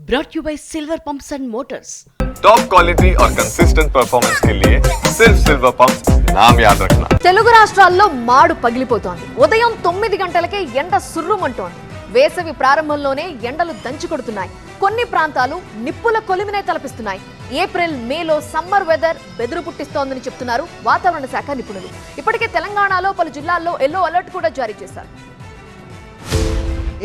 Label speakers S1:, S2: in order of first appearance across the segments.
S1: brought you by Silver Pumps and Motors.
S2: Top quality और consistent performance के लिए सिर्फ सिल्वर पंप्स नाम याद रखना।
S3: తెలుగు రాష్ట్రాల్లో మాడు పగిలిపోతోంది. ఉదయం 9 గంటలకే ఎండ సుర్రుమంటోంది. వేసవి ప్రారంభంలోనే ఎండలు దంచుకొడుతున్నాయి. కొన్ని ప్రాంతాలు నిప్పుల కొలిమినే తలపిస్తున్నాయి. ఏప్రిల్ మేలో సమ్మర్ వెదర్ బెదురు పుట్టిస్తోందని చెప్తున్నారు వాతావరణ శాఖ నిపుణులు. ఇప్పటికే తెలంగాణలో పలు జిల్లాల్లో ఎల్లో అలర్ట్ కూడా జారీ చేశారు.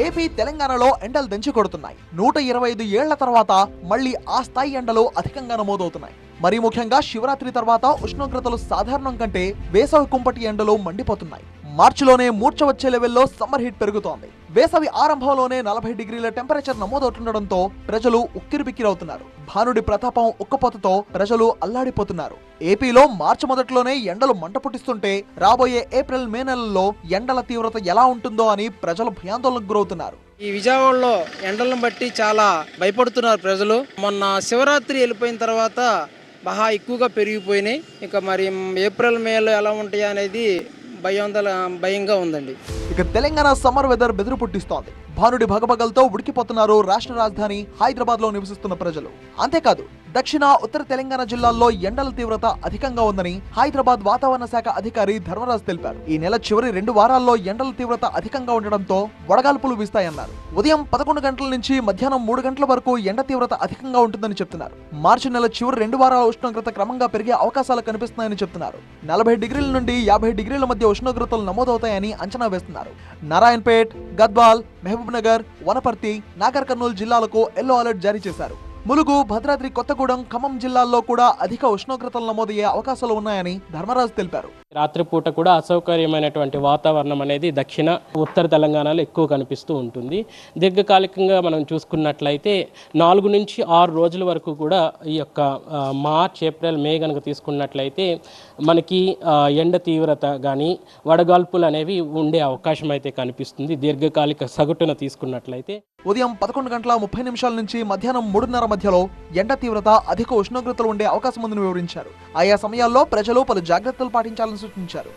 S4: ఏపీ తెలంగాణలో ఎండలు దంచి కొడుతున్నాయి. 125 ఏళ్ల తర్వాత మళ్లీ ఆ స్థాయి ఎండలు అధికంగా నమోదవుతున్నాయి. మరి ముఖ్యంగా శివరాత్రి తర్వాత ఉష్ణోగ్రతలు సాధారణం కంటే వేసవి కుంపటి ఎండలు మండిపోతున్నాయి. మార్చిలోనే మూర్ఛ వచ్చే లెవెల్లో సమ్మర్ హీట్ పెరుగుతోంది. వేసవి ఆరంభంలోనే 40 డిగ్రీల టెంపరేచర్ నమోదవుతుండటంతో ప్రజలు ఉక్కిరిబిక్కిరవుతున్నారు. భానుడి ప్రతాపం ఉక్కపోతతో ప్రజలు అల్లాడిపోతున్నారు. ఏపీలో మార్చి మొదట్లోనే ఎండలు మంట పుట్టిస్తుంటే రాబోయే ఏప్రిల్ మే నెలల్లో ఎండల తీవ్రత ఎలా ఉంటుందో అని ప్రజలు భయాందోళనకు గురవుతున్నారు.
S5: ఈ విజయవాడలో ఎండలను బట్టి చాలా భయపడుతున్నారు ప్రజలు. మొన్న శివరాత్రి వెళ్ళిపోయిన తర్వాత బాగా ఎక్కువగా పెరిగిపోయినాయి. ఇక మరి ఏప్రిల్ మేలో ఎలా ఉంటాయి అనేది భయంగా ఉందండి.
S4: ఇక తెలంగాణ సమ్మర్ వెదర్ బెదురు పుట్టిస్తోంది. భానుడి భగభగలతో ఉడికిపోతున్నారు రాష్ట్ర రాజధాని హైదరాబాద్ లో నివసిస్తున్న ప్రజలు. అంతేకాదు దక్షిణ ఉత్తర తెలంగాణ జిల్లాల్లో ఎండల తీవ్రత అధికంగా ఉందని హైదరాబాద్ వాతావరణ శాఖ అధికారి ధర్మరాజ్ తెలిపారు. ఈ నెల చివరి 2 వారాల్లో ఎండల తీవ్రత అధికంగా ఉండడంతో వడగాల్పులు వీస్తాయన్నారు. ఉదయం 11 గంటల నుంచి మధ్యాహ్నం 3 గంటల వరకు ఎండ తీవ్రత అధికంగా ఉంటుందని చెప్తున్నారు. మార్చి నెల చివరి 2 వారాల ఉష్ణోగ్రత క్రమంగా పెరిగే అవకాశాలు కనిపిస్తున్నాయని చెప్తున్నారు. 40 డిగ్రీల నుండి 50 డిగ్రీల మధ్య ఉష్ణోగ్రతలు నమోదవుతాయని అంచనా వేస్తున్నారు. నారాయణపేట్, గద్వాల్, మహబూబ్ నగర్, వనపర్తి, నాగర్ కర్నూలు జిల్లాలకు ఎల్లో అలర్ట్ జారీ చేశారు. ములుగు, భద్రాద్రి కొత్తగూడెం, ఖమ్మం జిల్లాల్లో కూడా అధిక ఉష్ణోగ్రతలు నమోదయ్యే అవకాశాలు ఉన్నాయని ధర్మరాజు తెలిపారు.
S6: రాత్రిపూట కూడా అసౌకర్యమైనటువంటి వాతావరణం అనేది దక్షిణ ఉత్తర తెలంగాణలో ఎక్కువ కనిపిస్తూ ఉంటుంది. దీర్ఘకాలికంగా మనం చూసుకున్నట్లయితే 4 నుంచి 6 రోజుల వరకు కూడా ఈ యొక్క మార్చ్, ఏప్రిల్, మే కనుక తీసుకున్నట్లయితే మనకి ఎండ తీవ్రత కానీ వడగాల్పులు అనేవి ఉండే అవకాశం అయితే కనిపిస్తుంది. దీర్ఘకాలిక సగటున తీసుకున్నట్లయితే
S4: ఉదయం 11:30 నుంచి మధ్యాహ్నం 3:30 మధ్యలో ఎండ తీవ్రత అధిక ఉష్ణోగ్రతలు ఉండే అవకాశం ఉందని వివరించారు. ఆయా సమయాల్లో ప్రజలు పలు జాగ్రత్తలు పాటించాలని సూచించారు.